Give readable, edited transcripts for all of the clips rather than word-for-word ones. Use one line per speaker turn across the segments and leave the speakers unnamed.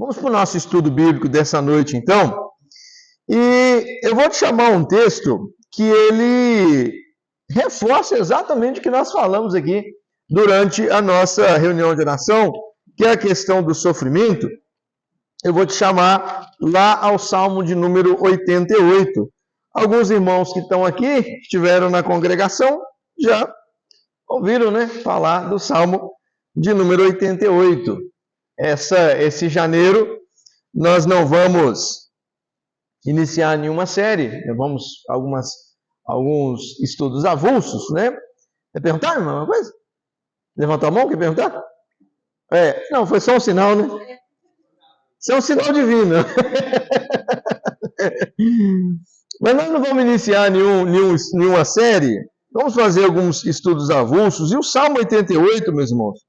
Vamos para o nosso estudo bíblico dessa noite, então. E eu vou te chamar um texto que ele reforça exatamente o que nós falamos aqui durante a nossa reunião de oração, que é a questão do sofrimento. Eu vou te chamar lá ao Salmo de número 88. Alguns irmãos que estão aqui, que estiveram na congregação, já ouviram, né, falar do Salmo de número 88. Esse janeiro nós não vamos iniciar nenhuma série, vamos alguns estudos avulsos, né? Quer perguntar, irmão, uma coisa? Levantou a mão, quer perguntar? Não, foi só um sinal, né? Isso é um sinal divino. Mas nós não vamos iniciar nenhuma série, vamos fazer alguns estudos avulsos, e o Salmo 88, meus irmãos,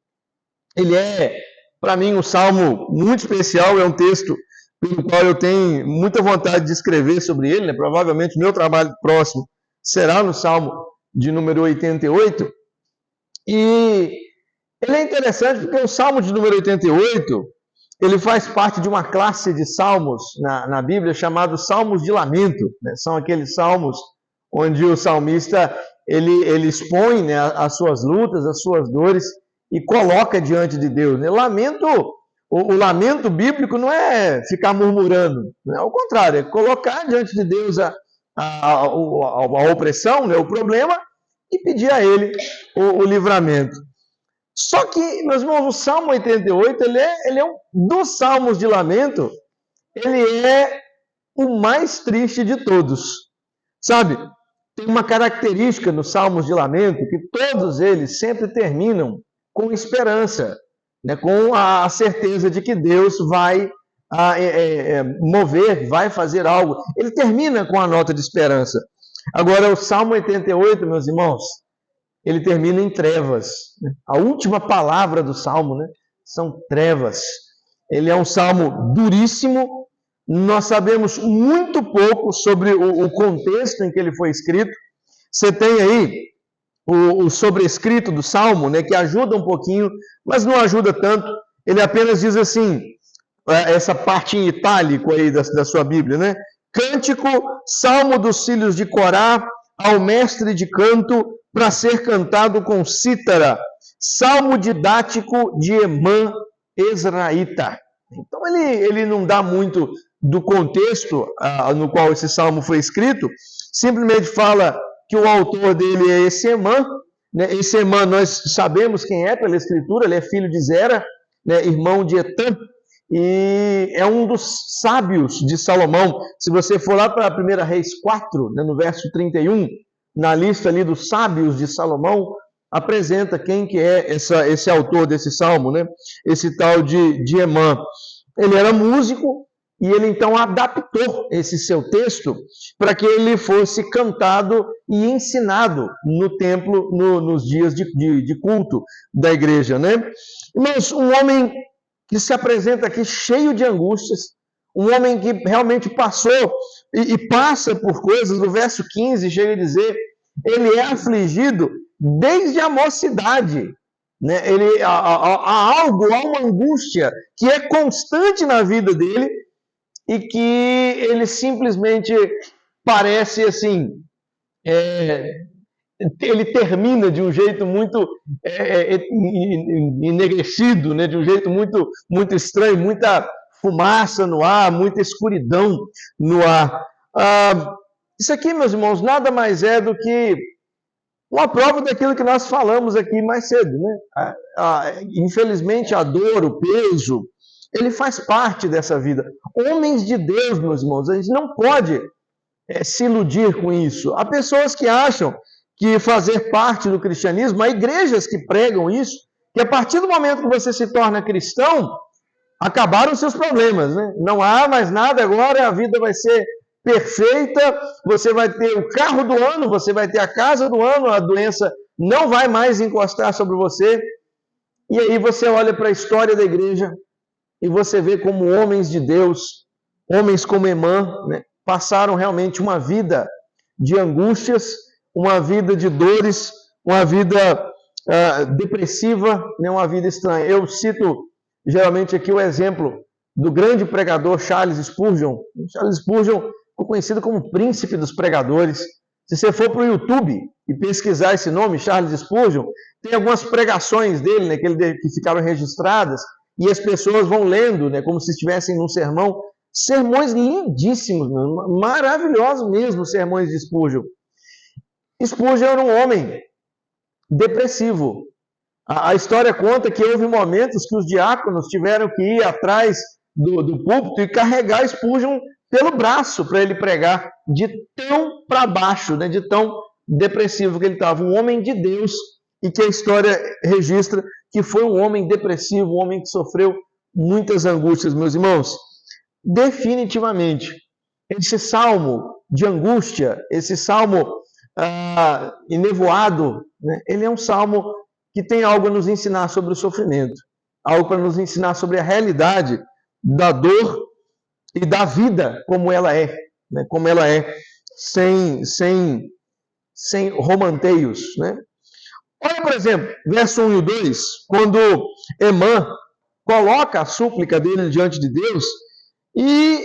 ele é, para mim, um salmo muito especial, é um texto pelo qual eu tenho muita vontade de escrever sobre ele, né? Provavelmente o meu trabalho próximo será no Salmo de número 88, e ele é interessante porque o Salmo de número 88, ele faz parte de uma classe de salmos na Bíblia chamados salmos de lamento, né? São aqueles salmos onde o salmista ele expõe, né, as suas lutas, as suas dores, e coloca diante de Deus. O lamento bíblico não é ficar murmurando, né? Ao contrário, é colocar diante de Deus a opressão, né, o problema, e pedir a Ele o livramento. Só que, meus irmãos, o Salmo 88, ele é dos salmos de lamento, ele é o mais triste de todos. Sabe, tem uma característica nos salmos de lamento, que todos eles sempre terminam com esperança, né, com a certeza de que Deus vai mover, vai fazer algo. Ele termina com a nota de esperança. Agora, o Salmo 88, meus irmãos, ele termina em trevas. A última palavra do Salmo, né, são trevas. Ele é um salmo duríssimo. Nós sabemos muito pouco sobre o contexto em que ele foi escrito. Você tem aí o sobrescrito do Salmo, né, que ajuda um pouquinho, mas não ajuda tanto. Ele apenas diz assim, essa parte em itálico aí da sua Bíblia, né? Cântico, Salmo dos filhos de Corá, ao mestre de canto, para ser cantado com cítara. Salmo didático de Emã Ezraíta. Então ele não dá muito do contexto no qual esse salmo foi escrito, simplesmente fala que o autor dele é esse Emã, né? Esse Emã nós sabemos quem é pela escritura, ele é filho de Zera, né? Irmão de Etã, e é um dos sábios de Salomão. Se você for lá para 1 Reis 4, né, no verso 31, na lista ali dos sábios de Salomão, apresenta quem que é esse autor desse salmo, né? Esse tal de Emã. Ele era músico, e ele então adaptou esse seu texto para que ele fosse cantado e ensinado no templo, nos dias de culto da igreja, né? Mas um homem que se apresenta aqui cheio de angústias, um homem que realmente passou e passa por coisas. No verso 15 chega a dizer, ele é afligido desde a mocidade, né? Há uma angústia que é constante na vida dele, e que ele simplesmente parece assim, ele termina de um jeito muito enegrecido, né? De um jeito muito, muito estranho, muita fumaça no ar, muita escuridão no ar. Isso aqui, meus irmãos, nada mais é do que uma prova daquilo que nós falamos aqui mais cedo, né? Infelizmente, a dor, o peso, ele faz parte dessa vida. Homens de Deus, meus irmãos, a gente não pode se iludir com isso. Há pessoas que acham que fazer parte do cristianismo, há igrejas que pregam isso, que a partir do momento que você se torna cristão, acabaram os seus problemas, né? Não há mais nada agora, a vida vai ser perfeita, você vai ter o carro do ano, você vai ter a casa do ano, a doença não vai mais encostar sobre você. E aí você olha para a história da igreja, e você vê como homens de Deus, homens como Emã, né, passaram realmente uma vida de angústias, uma vida de dores, uma vida depressiva, né, uma vida estranha. Eu cito geralmente aqui o exemplo do grande pregador Charles Spurgeon. Charles Spurgeon ficou conhecido como o príncipe dos pregadores. Se você for para o YouTube e pesquisar esse nome, Charles Spurgeon, tem algumas pregações dele, né, que ficaram registradas, e as pessoas vão lendo, né, como se estivessem num sermão. Sermões lindíssimos, maravilhosos mesmo, sermões de Spurgeon. Spurgeon era um homem depressivo. A história conta que houve momentos que os diáconos tiveram que ir atrás do púlpito e carregar Spurgeon pelo braço para ele pregar, de tão para baixo, né, de tão depressivo que ele estava. Um homem de Deus, e que a história registra que foi um homem depressivo, um homem que sofreu muitas angústias, meus irmãos. Definitivamente, esse salmo de angústia, esse salmo enevoado, né, ele é um salmo que tem algo a nos ensinar sobre o sofrimento, algo para nos ensinar sobre a realidade da dor e da vida como ela é, né, como ela é, sem romanteios, né? Olha, por exemplo, verso 1 e 2, quando Emã coloca a súplica dele diante de Deus, e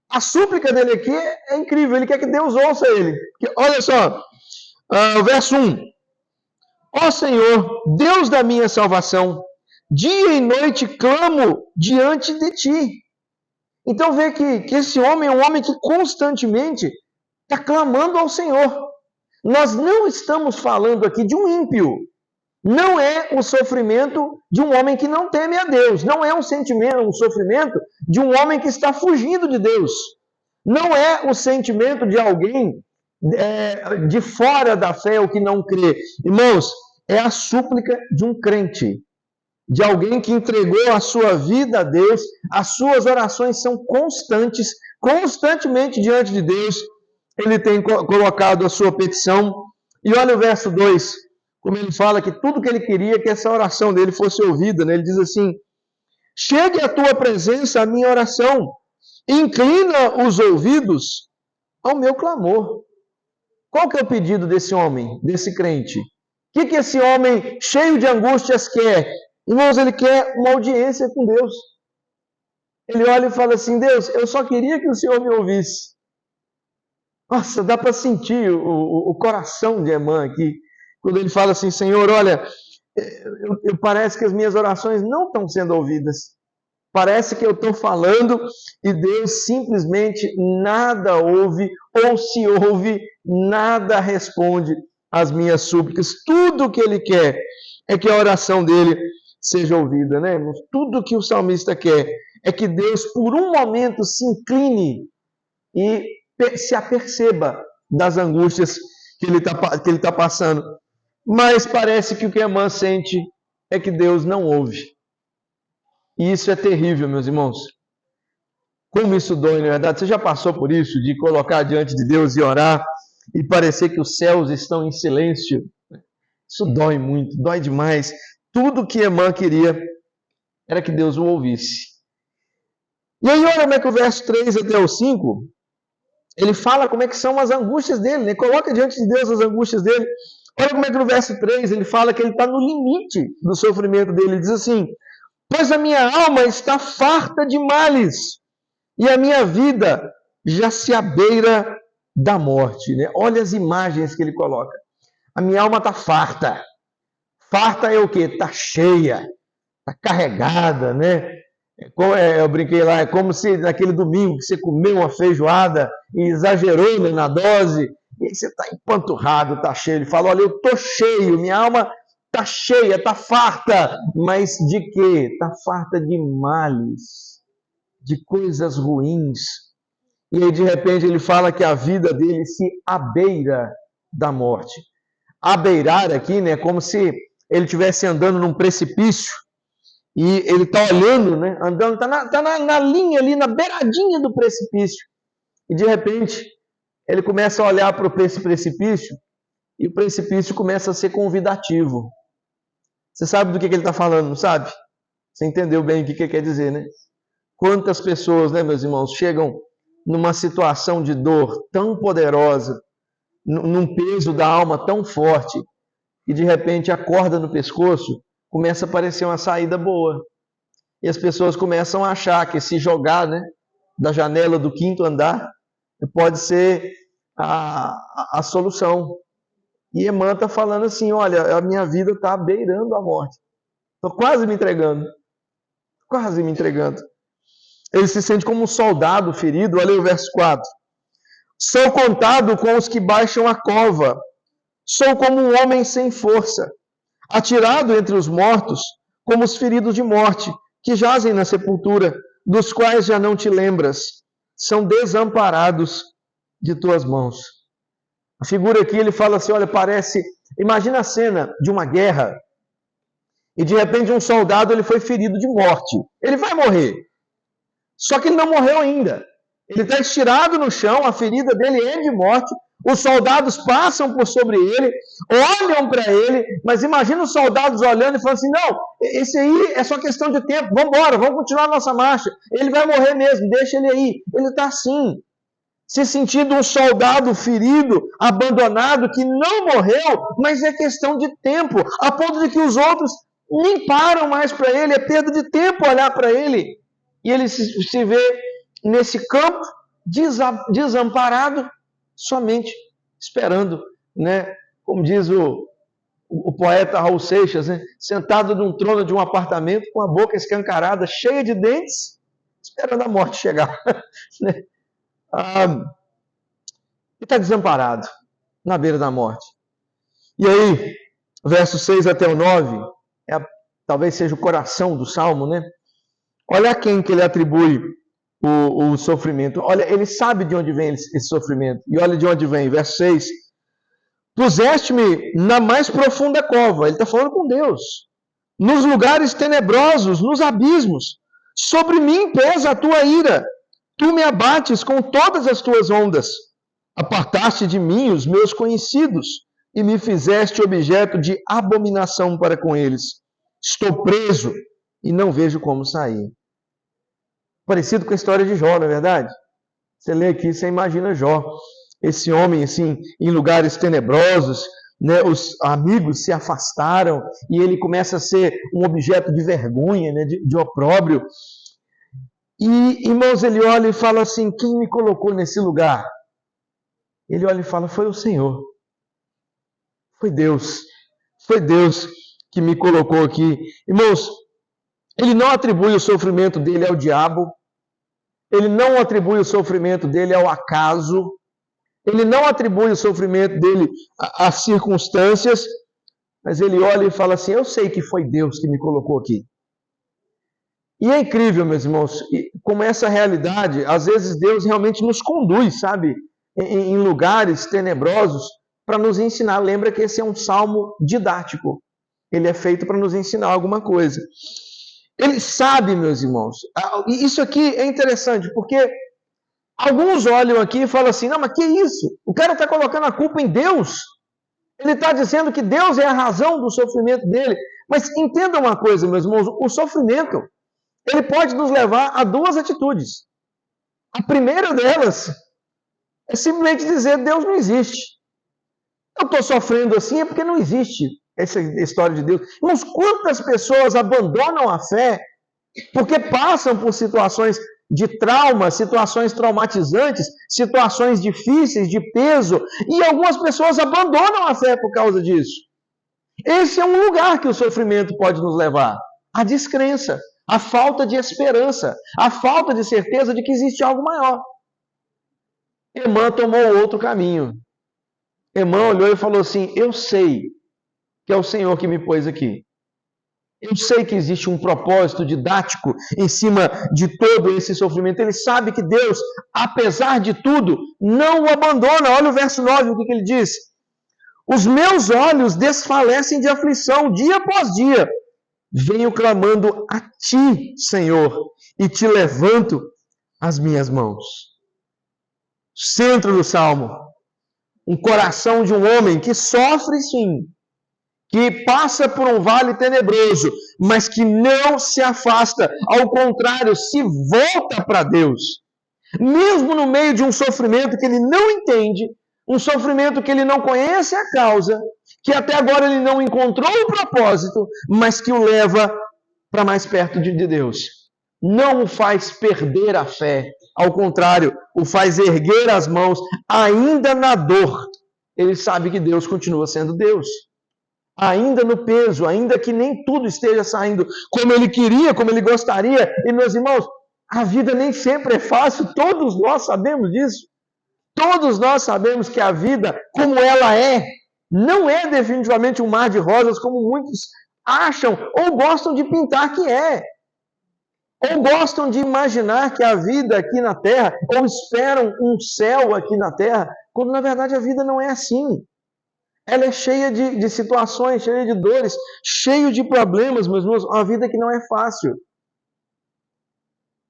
a súplica dele aqui é incrível, ele quer que Deus ouça ele. Olha só, o verso 1. Ó Senhor, Deus da minha salvação, dia e noite clamo diante de ti. Então vê que esse homem é um homem que constantemente está clamando ao Senhor. Nós não estamos falando aqui de um ímpio. Não é o sofrimento de um homem que não teme a Deus. Não é um sentimento, um sofrimento de um homem que está fugindo de Deus. Não é o sentimento de alguém de fora da fé ou que não crê. Irmãos, é a súplica de um crente, de alguém que entregou a sua vida a Deus. As suas orações são constantemente diante de Deus. Ele tem colocado a sua petição. E olha o verso 2, como ele fala que tudo que ele queria é que essa oração dele fosse ouvida, né? Ele diz assim: chegue à tua presença a minha oração, inclina os ouvidos ao meu clamor. Qual que é o pedido desse homem, desse crente? O que esse homem cheio de angústias quer? Irmãos, ele quer uma audiência com Deus. Ele olha e fala assim: Deus, eu só queria que o Senhor me ouvisse. Nossa, dá para sentir o coração de Emã aqui, quando ele fala assim: Senhor, olha, parece que as minhas orações não estão sendo ouvidas. Parece que eu estou falando e Deus simplesmente nada ouve, ou se ouve, nada responde às minhas súplicas. Tudo o que ele quer é que a oração dele seja ouvida, né, irmãos? Tudo que o salmista quer é que Deus, por um momento, se incline e se aperceba das angústias que ele está passando. Mas parece que o que Emã sente é que Deus não ouve. E isso é terrível, meus irmãos. Como isso dói, na verdade. Você já passou por isso, de colocar diante de Deus e orar e parecer que os céus estão em silêncio? Isso dói muito, dói demais. Tudo que Emã queria era que Deus o ouvisse. E aí, olha como é que o verso 3 até o 5, ele fala como é que são as angústias dele, né? Coloca diante de Deus as angústias dele. Olha como é que no verso 3 ele fala que ele está no limite do sofrimento dele. Ele diz assim: pois a minha alma está farta de males, e a minha vida já se abeira da morte. Né? Olha as imagens que ele coloca. A minha alma está farta. Farta é o quê? Está cheia, está carregada, né? Eu brinquei lá, é como se naquele domingo que você comeu uma feijoada e exagerou, né, na dose, e você está empanturrado, está cheio. Ele fala: olha, eu estou cheio, minha alma está cheia, está farta. Mas de quê? Está farta de males, de coisas ruins. E aí, de repente, ele fala que a vida dele se abeira da morte. Abeirar aqui, né, como se ele estivesse andando num precipício. E ele está olhando, né, andando, está na linha ali, na beiradinha do precipício. E de repente, ele começa a olhar para esse precipício, e o precipício começa a ser convidativo. Você sabe do que ele está falando, não sabe? Você entendeu bem o que ele quer dizer, né? Quantas pessoas, né, meus irmãos, chegam numa situação de dor tão poderosa, num peso da alma tão forte, e de repente a corda no pescoço começa a parecer uma saída boa. E as pessoas começam a achar que se jogar, né, da janela do 5º andar pode ser a solução. E Emã está falando assim, olha, a minha vida está beirando a morte. Estou quase me entregando. Quase me entregando. Ele se sente como um soldado ferido. Olha aí o verso 4. Sou contado com os que baixam a cova. Sou como um homem sem força, atirado entre os mortos, como os feridos de morte, que jazem na sepultura, dos quais já não te lembras. São desamparados de tuas mãos. A figura aqui, ele fala assim, olha, parece... Imagina a cena de uma guerra, e de repente um soldado ele foi ferido de morte. Ele vai morrer. Só que ele não morreu ainda. Ele está estirado no chão, a ferida dele é de morte. Os soldados passam por sobre ele, olham para ele, mas imagina os soldados olhando e falando assim, não, esse aí é só questão de tempo, vamos embora, vamos continuar a nossa marcha. Ele vai morrer mesmo, deixa ele aí. Ele está assim, se sentindo um soldado ferido, abandonado, que não morreu, mas é questão de tempo, a ponto de que os outros nem param mais para ele, é perda de tempo olhar para ele. E ele se vê nesse campo, desamparado, somente esperando, né? Como diz o poeta Raul Seixas, né? Sentado num trono de um apartamento, com a boca escancarada, cheia de dentes, esperando a morte chegar. Né? Ele está desamparado, na beira da morte. E aí, versos 6 até o 9, talvez seja o coração do Salmo, né? Olha a quem que ele atribui o sofrimento. Olha, ele sabe de onde vem esse sofrimento. E olha de onde vem, verso 6. Puseste-me na mais profunda cova. Ele está falando com Deus. Nos lugares tenebrosos, nos abismos. Sobre mim pesa a tua ira. Tu me abates com todas as tuas ondas. Apartaste de mim os meus conhecidos e me fizeste objeto de abominação para com eles. Estou preso e não vejo como sair. Parecido com a história de Jó, não é verdade? Você lê aqui, você imagina Jó. Esse homem, assim, em lugares tenebrosos, né, os amigos se afastaram e ele começa a ser um objeto de vergonha, né, de opróbrio. E, irmãos, ele olha e fala assim, quem me colocou nesse lugar? Ele olha e fala, foi o Senhor. Foi Deus. Foi Deus que me colocou aqui. Irmãos, ele não atribui o sofrimento dele ao diabo. Ele não atribui o sofrimento dele ao acaso. Ele não atribui o sofrimento dele às circunstâncias. Mas ele olha e fala assim, eu sei que foi Deus que me colocou aqui. E é incrível, meus irmãos, como essa realidade, às vezes Deus realmente nos conduz, sabe? Em lugares tenebrosos para nos ensinar. Lembra que esse é um salmo didático. Ele é feito para nos ensinar alguma coisa. Ele sabe, meus irmãos, e isso aqui é interessante, porque alguns olham aqui e falam assim, não, mas que isso? O cara está colocando a culpa em Deus. Ele está dizendo que Deus é a razão do sofrimento dele. Mas entenda uma coisa, meus irmãos, o sofrimento, ele pode nos levar a duas atitudes. A primeira delas é simplesmente dizer, Deus não existe. Eu estou sofrendo assim é porque não existe essa história de Deus. Irmãos, quantas pessoas abandonam a fé porque passam por situações de trauma, situações traumatizantes, situações difíceis, de peso, e algumas pessoas abandonam a fé por causa disso. Esse é um lugar que o sofrimento pode nos levar. A descrença, a falta de esperança, a falta de certeza de que existe algo maior. Emã tomou outro caminho. Emã olhou e falou assim, eu sei que é o Senhor que me pôs aqui. Eu sei que existe um propósito didático em cima de todo esse sofrimento. Ele sabe que Deus, apesar de tudo, não o abandona. Olha o verso 9, o que ele diz. Os meus olhos desfalecem de aflição dia após dia. Venho clamando a ti, Senhor, e te levanto as minhas mãos. Centro do Salmo. Um coração de um homem que sofre sim, que passa por um vale tenebroso, mas que não se afasta, ao contrário, se volta para Deus. Mesmo no meio de um sofrimento que ele não entende, um sofrimento que ele não conhece a causa, que até agora ele não encontrou o propósito, mas que o leva para mais perto de Deus. Não o faz perder a fé. Ao contrário, o faz erguer as mãos, ainda na dor. Ele sabe que Deus continua sendo Deus. Ainda no peso, ainda que nem tudo esteja saindo como ele queria, como ele gostaria. E, meus irmãos, a vida nem sempre é fácil. Todos nós sabemos disso. Todos nós sabemos que a vida, como ela é, não é definitivamente um mar de rosas, como muitos acham ou gostam de pintar que é. Ou gostam de imaginar que a vida aqui na Terra, ou esperam um céu aqui na Terra, quando na verdade a vida não é assim. Ela é cheia de situações, cheia de dores, cheia de problemas, meus irmãos, uma vida que não é fácil.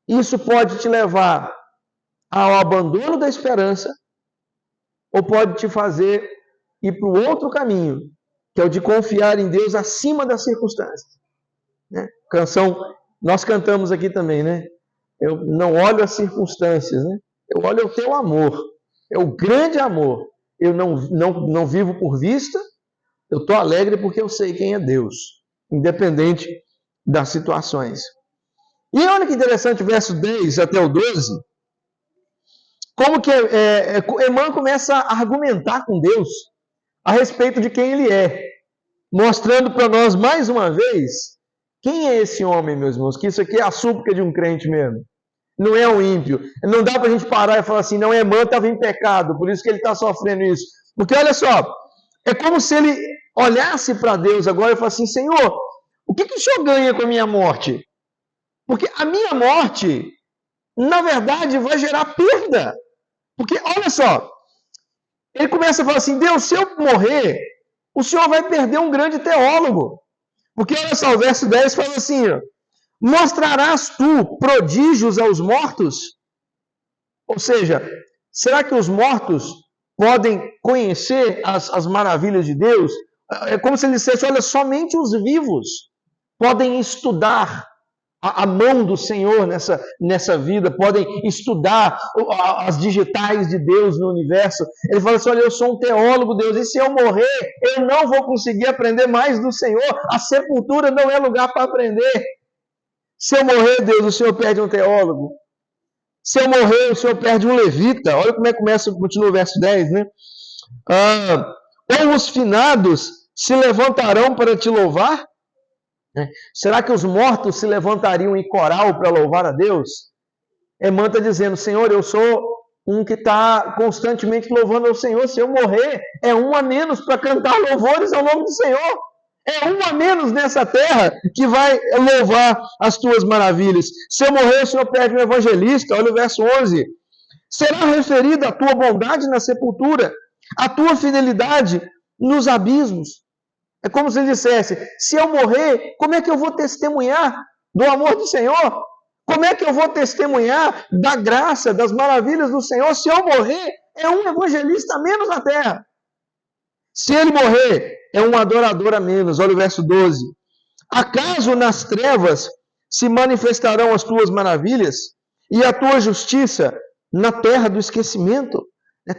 Isso pode te levar ao abandono da esperança, ou pode te fazer ir para o outro caminho, que é o de confiar em Deus acima das circunstâncias. Né? Canção, nós cantamos aqui também, né? Eu não olho as circunstâncias, né? Eu olho o teu amor, é o grande amor. Eu não vivo por vista, eu estou alegre porque eu sei quem é Deus, independente das situações. E olha que interessante, verso 10 até o 12, como que Emmanuel começa a argumentar com Deus a respeito de quem ele é, mostrando para nós mais uma vez quem é esse homem, meus irmãos, que isso aqui é a súplica de um crente mesmo. Não é um ímpio. Não dá para a gente parar e falar assim, não, Emmanuel estava em pecado, por isso que ele está sofrendo isso. Porque olha só, é como se ele olhasse para Deus agora e falasse assim, Senhor, o que o Senhor ganha com a minha morte? Porque a minha morte, na verdade, vai gerar perda. Porque, olha só, ele começa a falar assim, Deus, se eu morrer, o Senhor vai perder um grande teólogo. Porque, olha só, o verso 10 fala assim, ó, mostrarás tu prodígios aos mortos? Ou seja, será que os mortos podem conhecer as maravilhas de Deus? É como se ele dissesse, olha, somente os vivos podem estudar a mão do Senhor nessa vida, podem estudar as digitais de Deus no universo. Ele fala assim, olha, eu sou um teólogo, Deus, e se eu morrer, eu não vou conseguir aprender mais do Senhor. A sepultura não é lugar para aprender. Se eu morrer, Deus, o Senhor perde um teólogo. Se eu morrer, o Senhor perde um levita. Olha como é que continua o verso 10, né? Ou os finados se levantarão para te louvar? Será que os mortos se levantariam em coral para louvar a Deus? Emmanuel está dizendo, Senhor, eu sou um que está constantemente louvando ao Senhor. Se eu morrer, é um a menos para cantar louvores ao nome do Senhor. É um a menos nessa terra que vai louvar as tuas maravilhas. Se eu morrer, o Senhor pede um evangelista. Olha o verso 11. Será referida a tua bondade na sepultura, a tua fidelidade nos abismos. É como se ele dissesse, se eu morrer, como é que eu vou testemunhar do amor do Senhor? Como é que eu vou testemunhar da graça, das maravilhas do Senhor? Se eu morrer, é um evangelista a menos na terra. Se ele morrer, é um adorador a menos. Olha o verso 12. Acaso nas trevas se manifestarão as tuas maravilhas e a tua justiça na terra do esquecimento?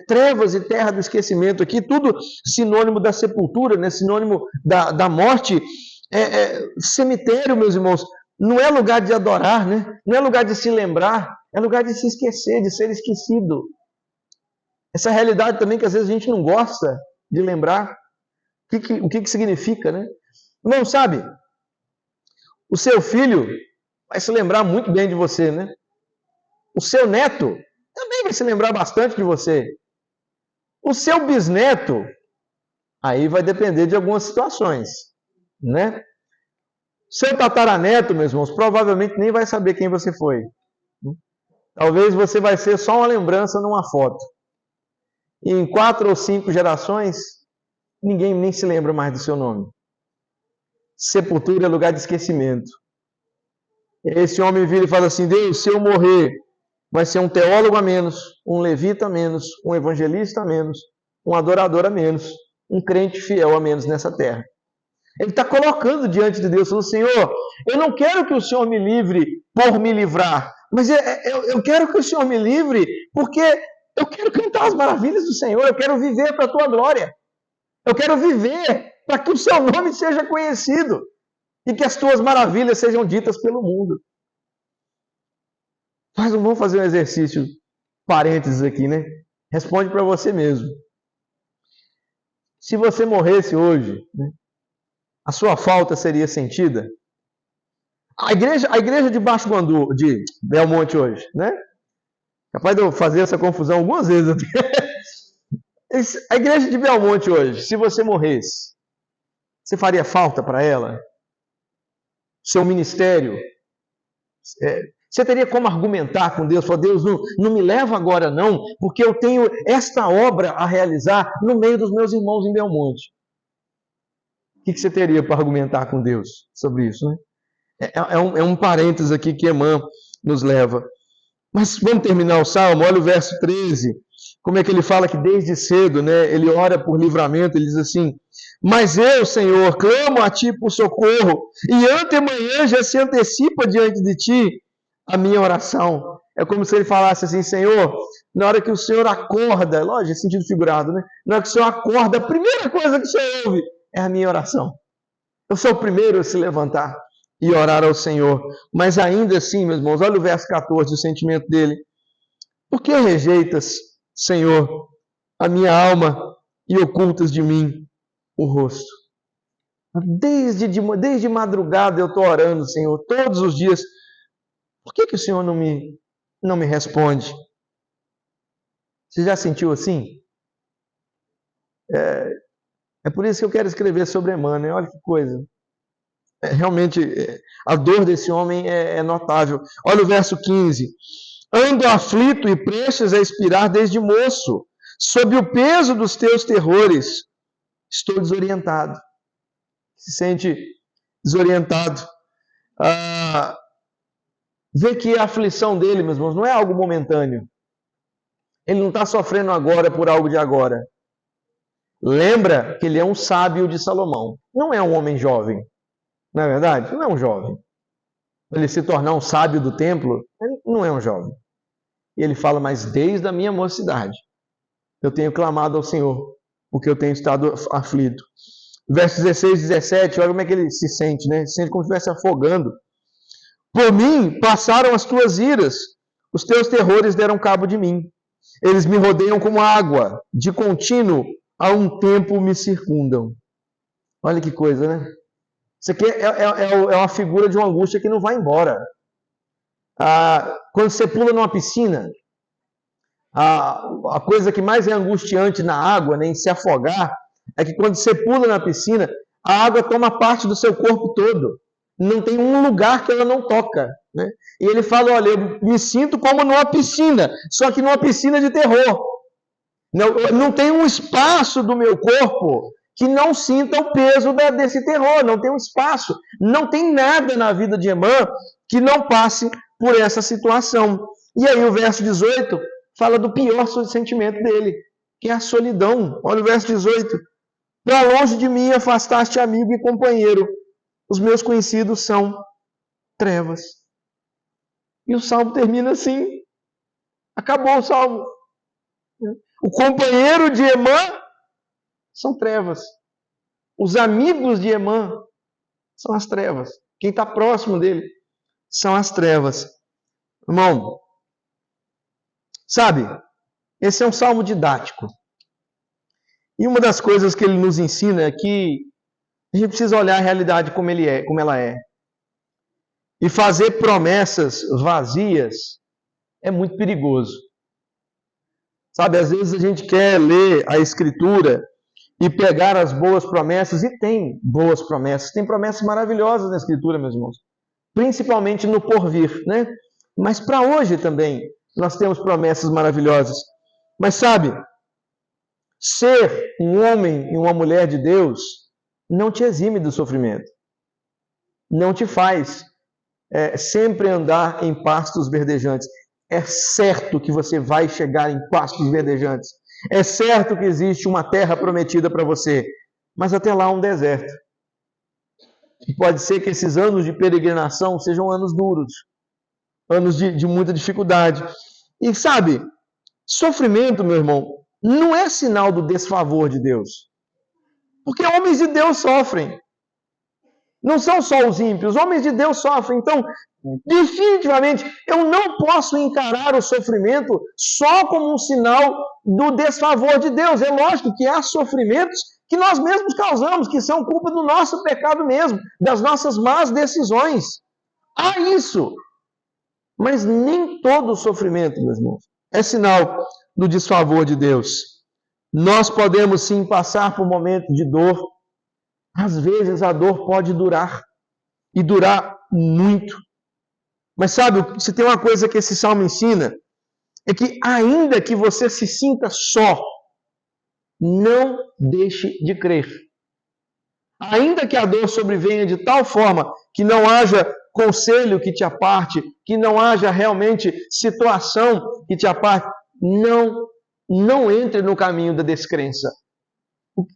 Trevas e terra do esquecimento aqui, tudo sinônimo da sepultura, né? Sinônimo da morte. Cemitério, meus irmãos, não é lugar de adorar, né? Não é lugar de se lembrar, é lugar de se esquecer, de ser esquecido. Essa realidade também que às vezes a gente não gosta de lembrar. O que significa, né? Não sabe? O seu filho vai se lembrar muito bem de você, né? O seu neto também vai se lembrar bastante de você. O seu bisneto, aí vai depender de algumas situações, né? Seu tataraneto, meus irmãos, provavelmente nem vai saber quem você foi. Talvez você vai ser só uma lembrança numa foto. E em 4 ou 5 gerações, ninguém nem se lembra mais do seu nome. Sepultura é lugar de esquecimento. Esse homem vira e fala assim, Deus, se eu morrer, vai ser um teólogo a menos, um levita a menos, um evangelista a menos, um adorador a menos, um crente fiel a menos nessa terra. Ele está colocando diante de Deus, falando, Senhor, eu não quero que o Senhor me livre por me livrar, mas eu quero que o Senhor me livre porque eu quero cantar as maravilhas do Senhor, eu quero viver para a tua glória. Eu quero viver para que o seu nome seja conhecido. e que as tuas maravilhas sejam ditas pelo mundo. Mas vamos fazer um exercício, parênteses aqui, né? Responde para você mesmo. Se você morresse hoje, né, a sua falta seria sentida? A igreja de Baixo Guandu, de Belmonte hoje, né? Capaz de eu fazer essa confusão algumas vezes. A igreja de Belmonte hoje, se você morresse, você faria falta para ela? Seu ministério? Você teria como argumentar com Deus? Falar, Deus, não me leva agora não, porque eu tenho esta obra a realizar no meio dos meus irmãos em Belmonte. O que você teria para argumentar com Deus sobre isso, né? É um parênteses aqui que Emã nos leva. Mas vamos terminar o Salmo, olha o verso 13, como é que ele fala que desde cedo, né, ele ora por livramento, ele diz assim, mas eu, Senhor, clamo a Ti por socorro, e antemanhã já se antecipa diante de Ti a minha oração. É como se ele falasse assim, Senhor, na hora que o Senhor acorda, lógico, é sentido figurado, né? Na hora que o Senhor acorda, a primeira coisa que o Senhor ouve é a minha oração. Eu sou o primeiro a se levantar e orar ao Senhor. Mas ainda assim, meus irmãos, olha o verso 14, o sentimento dele. Por que rejeitas, Senhor, a minha alma e ocultas de mim o rosto? Desde madrugada eu estou orando, Senhor, todos os dias. Por que o Senhor não me responde? Você já sentiu assim? É por isso que eu quero escrever sobre Emmanuel. Olha que coisa. Realmente, a dor desse homem é notável. Olha o verso 15. Ando aflito e prestes a expirar desde moço. Sob o peso dos teus terrores, estou desorientado. Se sente desorientado. Vê que a aflição dele, meus irmãos, não é algo momentâneo. Ele não está sofrendo agora por algo de agora. Lembra que ele é um sábio de Salomão. Não é um homem jovem. Não é verdade? Não é um jovem. Ele se tornar um sábio do templo, ele não é um jovem. E ele fala, mas desde a minha mocidade, eu tenho clamado ao Senhor, porque eu tenho estado aflito. Versos 16 e 17, olha como é que ele se sente, né? Se sente como se estivesse afogando. Por mim passaram as tuas iras, os teus terrores deram cabo de mim. Eles me rodeiam como água, de contínuo, há um tempo me circundam. Olha que coisa, né? Isso aqui é uma figura de uma angústia que não vai embora. Quando você pula numa piscina, a coisa que mais é angustiante na água, né, em se afogar, é que quando você pula na piscina, a água toma parte do seu corpo todo. Não tem um lugar que ela não toca. Né? E ele fala, olha, eu me sinto como numa piscina, só que numa piscina de terror. Não tem um espaço do meu corpo que não sinta o peso desse terror, não tem um espaço, não tem nada na vida de Emã que não passe por essa situação. E aí o verso 18 fala do pior sentimento dele, que é a solidão. Olha o verso 18. Para longe de mim afastaste amigo e companheiro, os meus conhecidos são trevas. E o salmo termina assim, acabou o salmo. O companheiro de Emã são trevas. Os amigos de Emã são as trevas. Quem está próximo dele são as trevas. Irmão, sabe, esse é um salmo didático. E uma das coisas que ele nos ensina é que a gente precisa olhar a realidade como ela é. E fazer promessas vazias é muito perigoso. Sabe, às vezes a gente quer ler a Escritura e pegar as boas promessas, e tem boas promessas, tem promessas maravilhosas na Escritura, meus irmãos, principalmente no porvir, né? Mas para hoje também nós temos promessas maravilhosas. Mas sabe, ser um homem e uma mulher de Deus não te exime do sofrimento, não te faz sempre andar em pastos verdejantes. É certo que você vai chegar em pastos verdejantes. É certo que existe uma terra prometida para você, mas até lá um deserto. E pode ser que esses anos de peregrinação sejam anos duros, anos de muita dificuldade. E sabe, sofrimento, meu irmão, não é sinal do desfavor de Deus. Porque homens de Deus sofrem. Não são só os ímpios, os homens de Deus sofrem. Então, definitivamente, eu não posso encarar o sofrimento só como um sinal do desfavor de Deus. É lógico que há sofrimentos que nós mesmos causamos, que são culpa do nosso pecado mesmo, das nossas más decisões. Há isso. Mas nem todo sofrimento, meus irmãos, é sinal do desfavor de Deus. Nós podemos sim passar por momentos de dor. Às vezes a dor pode durar, e durar muito. Mas sabe, se tem uma coisa que esse salmo ensina, é que ainda que você se sinta só, não deixe de crer. Ainda que a dor sobrevenha de tal forma que não haja conselho que te aparte, que não haja realmente situação que te aparte, não entre no caminho da descrença.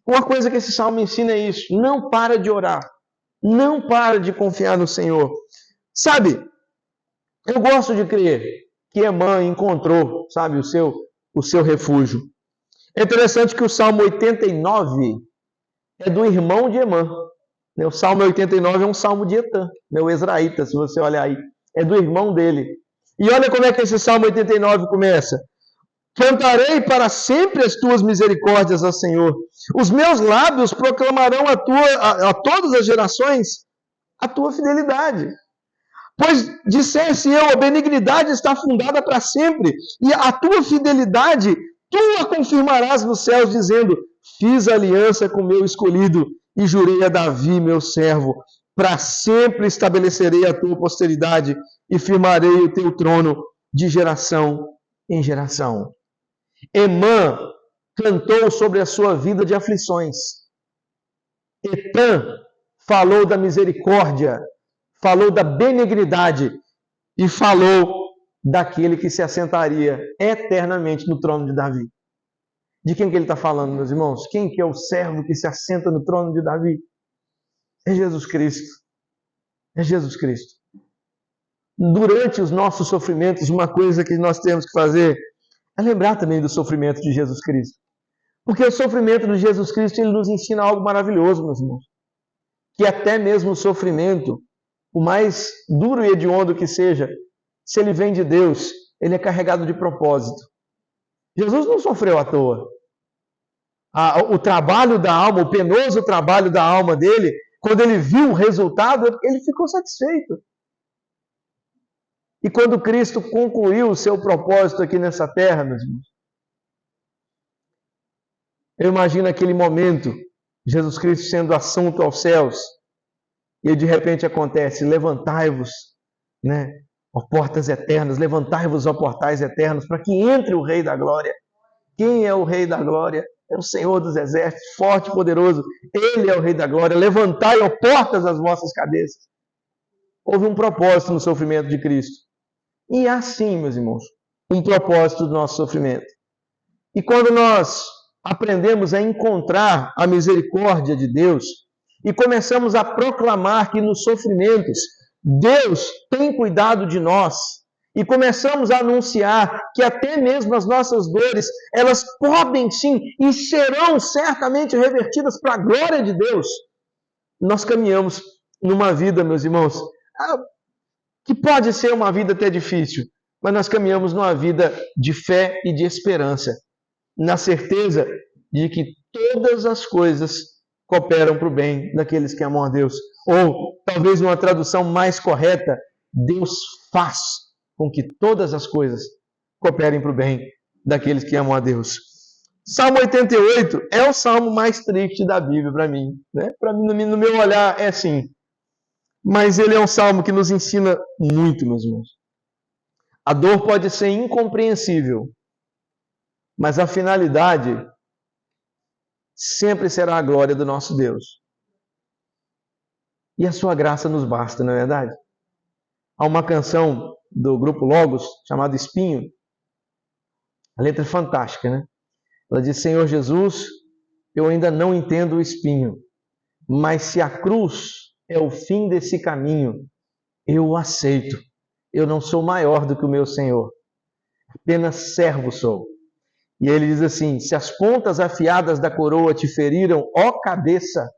Uma coisa que esse salmo ensina é isso: não para de orar, não para de confiar no Senhor. Sabe, eu gosto de crer que Emã encontrou, sabe, o seu refúgio. É interessante que o Salmo 89 é do irmão de Emã. O Salmo 89 é um salmo de Etã, o Ezraíta, se você olhar aí. É do irmão dele. E olha como é que esse Salmo 89 começa. Cantarei para sempre as tuas misericórdias, ó Senhor. Os meus lábios proclamarão a todas as gerações a tua fidelidade. Pois dissesse eu, a benignidade está fundada para sempre, e a tua fidelidade tu a confirmarás nos céus, dizendo: fiz aliança com meu escolhido e jurei a Davi, meu servo, para sempre estabelecerei a tua posteridade e firmarei o teu trono de geração em geração. Emã cantou sobre a sua vida de aflições. Etã falou da misericórdia, falou da benignidade e falou daquele que se assentaria eternamente no trono de Davi. De quem que ele está falando, meus irmãos? Quem que é o servo que se assenta no trono de Davi? É Jesus Cristo. É Jesus Cristo. Durante os nossos sofrimentos, uma coisa que nós temos que fazer é lembrar também do sofrimento de Jesus Cristo. Porque o sofrimento de Jesus Cristo, ele nos ensina algo maravilhoso, meus irmãos. Que até mesmo o sofrimento, o mais duro e hediondo que seja, se ele vem de Deus, ele é carregado de propósito. Jesus não sofreu à toa. O trabalho da alma, o penoso trabalho da alma dele, quando ele viu o resultado, ele ficou satisfeito. E quando Cristo concluiu o seu propósito aqui nessa terra, meus irmãos, eu imagino aquele momento, Jesus Cristo sendo assunto aos céus, e de repente acontece: levantai-vos, ó portas eternas, levantai-vos, ó portais eternos, para que entre o Rei da Glória. Quem é o Rei da Glória? É o Senhor dos Exércitos, forte e poderoso. Ele é o Rei da Glória. Levantai, ó portas, as vossas cabeças. Houve um propósito no sofrimento de Cristo. E assim, meus irmãos, um propósito do nosso sofrimento. E quando nós aprendemos a encontrar a misericórdia de Deus e começamos a proclamar que nos sofrimentos Deus tem cuidado de nós, e começamos a anunciar que até mesmo as nossas dores, elas podem sim e serão certamente revertidas para a glória de Deus, nós caminhamos numa vida, meus irmãos, que pode ser uma vida até difícil, mas nós caminhamos numa vida de fé e de esperança, na certeza de que todas as coisas cooperam para o bem daqueles que amam a Deus. Ou, talvez numa tradução mais correta, Deus faz com que todas as coisas cooperem para o bem daqueles que amam a Deus. Salmo 88 é o salmo mais triste da Bíblia para mim. Para mim, no meu olhar, é assim. Mas ele é um salmo que nos ensina muito, meus irmãos. A dor pode ser incompreensível, mas a finalidade sempre será a glória do nosso Deus. E a sua graça nos basta, não é verdade? Há uma canção do grupo Logos, chamada Espinho. A letra é fantástica, Ela diz: Senhor Jesus, eu ainda não entendo o espinho, mas se a cruz é o fim desse caminho, eu o aceito. Eu não sou maior do que o meu Senhor, apenas servo sou. E ele diz assim: se as pontas afiadas da coroa te feriram, ó cabeça,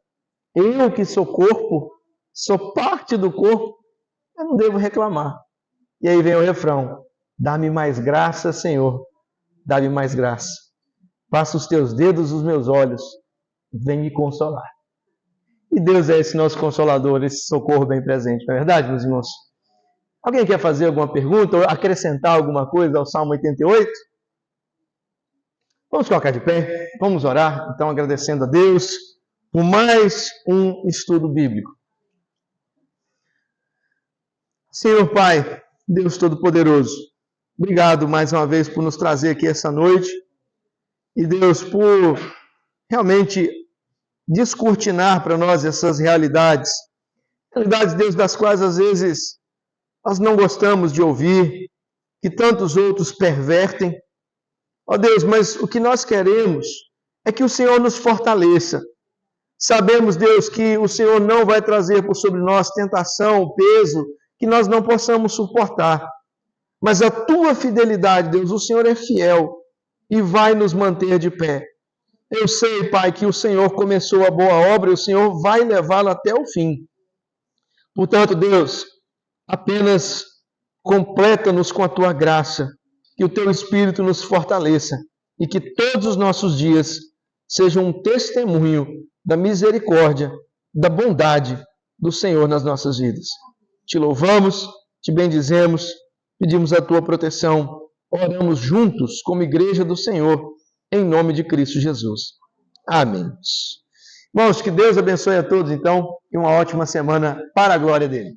eu que sou corpo, sou parte do corpo, eu não devo reclamar. E aí vem o refrão: dá-me mais graça, Senhor, dá-me mais graça. Passa os teus dedos nos meus olhos, vem me consolar. E Deus é esse nosso consolador, esse socorro bem presente, não é verdade, meus irmãos? Alguém quer fazer alguma pergunta ou acrescentar alguma coisa ao Salmo 88? Vamos colocar de pé, vamos orar, então agradecendo a Deus por mais um estudo bíblico. Senhor Pai, Deus Todo-Poderoso, obrigado mais uma vez por nos trazer aqui essa noite e Deus por realmente descortinar para nós essas realidades, Deus, das quais às vezes nós não gostamos de ouvir, que tantos outros pervertem. Ó Deus, mas o que nós queremos é que o Senhor nos fortaleça. Sabemos, Deus, que o Senhor não vai trazer por sobre nós tentação, peso, que nós não possamos suportar. Mas a tua fidelidade, Deus, o Senhor é fiel e vai nos manter de pé. Eu sei, Pai, que o Senhor começou a boa obra e o Senhor vai levá-la até o fim. Portanto, Deus, apenas completa-nos com a tua graça, que o teu Espírito nos fortaleça e que todos os nossos dias sejam um testemunho da misericórdia, da bondade do Senhor nas nossas vidas. Te louvamos, te bendizemos, pedimos a tua proteção, oramos juntos como igreja do Senhor, em nome de Cristo Jesus. Amém. Irmãos, que Deus abençoe a todos, então, e uma ótima semana para a glória dele.